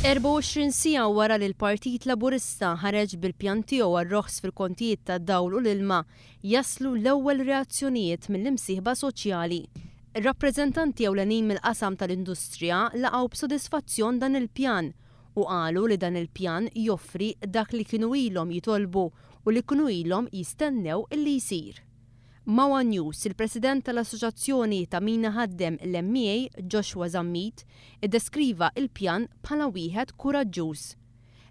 24 siegħa wara li l-Partit Laburista ħareġ bil-pjan tiegħu għar-roħs fil-kontijiet tad-dawl u l-ilma jaslu l-ewwel reazzjonijiet mill-imsieħba soċjali. Ir-rappreżentanti ewlenin mill-qasam tal-industrija laqgħu b'sodisfazzjon dan il-pjan u qalu li dan il-pjan joffri dak li kienu ilhom jitolbu u li kienu ilhom jistennew illi jsir. Mawa News, il-President tal-Assoċjazzjoni ta' min ħaddem l-MEA, Joshua Zammit, iddeskriva il-pjan bħala wieħed kuraġġuż.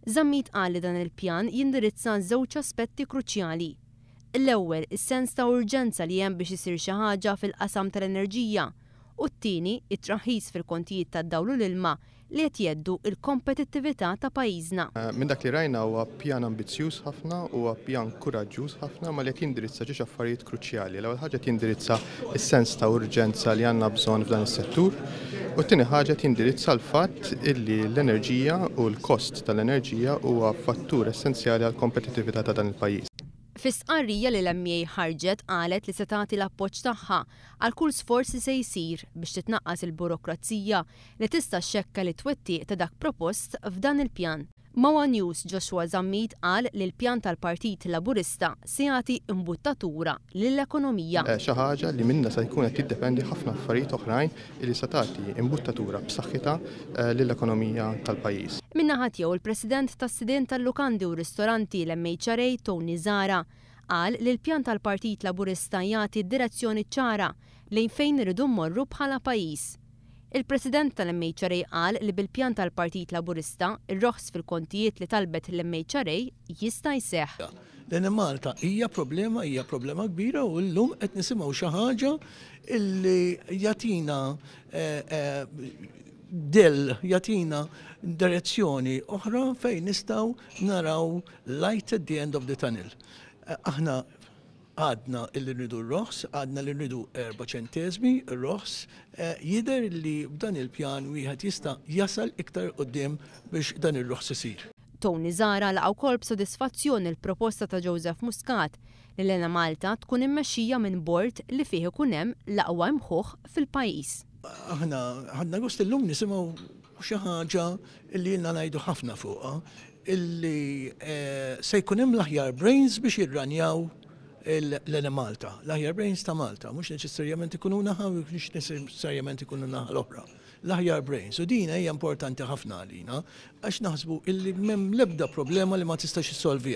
Zammit qal li dan il-pjan jindirizza żewġ aspetti kruċjali. L-ewwel is-sens ta' urġenza li hemm biex isir xi ħaġa fil-qasam tal-enerġija u t-tieni it-traħħis fil-kontijiet tad-dawl u l-ilma li qed jgħeddu l-kompetittività ta' pajjiżna. Minn dak li rajna huwa pjan ambizzjuż ħafna huwa pjan kuraġġuż ħafna ma li qed jindirizza ġiex affarijiet kruċjali. L-ewwel ħaġa jindirizza s-sens ta' urġenza li għandna bżonn f'dan is-settur u t-tieni ħaġa jindirizza l-fatt illi l-enerġija u l-kost tal-enerġija huwa fattur essenzjali għall kompetittività ta' dan il-pajjiż. Fis-stqarrija li l-MEA ħarġet qalet li se tagħti l-appoġġ tagħha għal kull sforz li se jsir biex titnaqqas il-burokrazija li tista' xxekkel it-twettiq ta' dak propost f'dan il-pjan. Mawa News Joshua Zammit qal li l-pjan tal-Partit Laburista se jagħti imbuttatura lill-ekonomija. Xi ħaġa li minnha se jkun qed jiddependi ħafna affarijiet oħrajn li se tagħti imbuttatura b'saħħitha lill-ekonomija tal-pajjiż. Min-naħa tiegħu il-President tas-sidien tal-lukandi u ristoranti l-MHRA Tony Zara qal li l-pjan tal-Partit Laburista jagħti direzzjoni ċara lejn fejn iridu mmorru bħala pajjiż. Il-President tal-MHRA qal li bil-pjan tal-Partit Laburista ir-roħs fil-kontijiet li talbet l-MHRA jista' jseħħ. Lejn Malta hija problema kbira u llum qed nisimgħu xi ħaġa illi jagħtina jagħtina direzzjoni oħra fejn nistgħu naraw light at the end of the tunnel. Aħna għadna illi rridu r-roħs, għadna li rridu 4 ċentesmi, r-roħs, jidher li b'dan il-pjan wieħed jista' jasal iktar quddiem biex dan ir-roħs isir. Tony Zara laqgħu wkoll b'sodisfazzjon il-proposta ta' Joseph Muscat li l-Ena Malta tkun immexxija minn bord li fih ikun hemm l-aqwa mħuħ fil-pajjiż. Aħna ħadna gost illum nisimgħu xi ħaġa li ilna ngħidu ħafna fuqha illi se jkun hemm l-aħjar brains biex jirranjaw l-Ena Malta, l-aħjar brains ta' Malta, mhux neċessarjament ikunu naħa, mhux neċessarjament ikunu naħa l-oħra. L-aħjar brains, u din hija importanti ħafna għalina, għax naħsbu illi m'hemm l-ebda problema li ma tistax issolvi.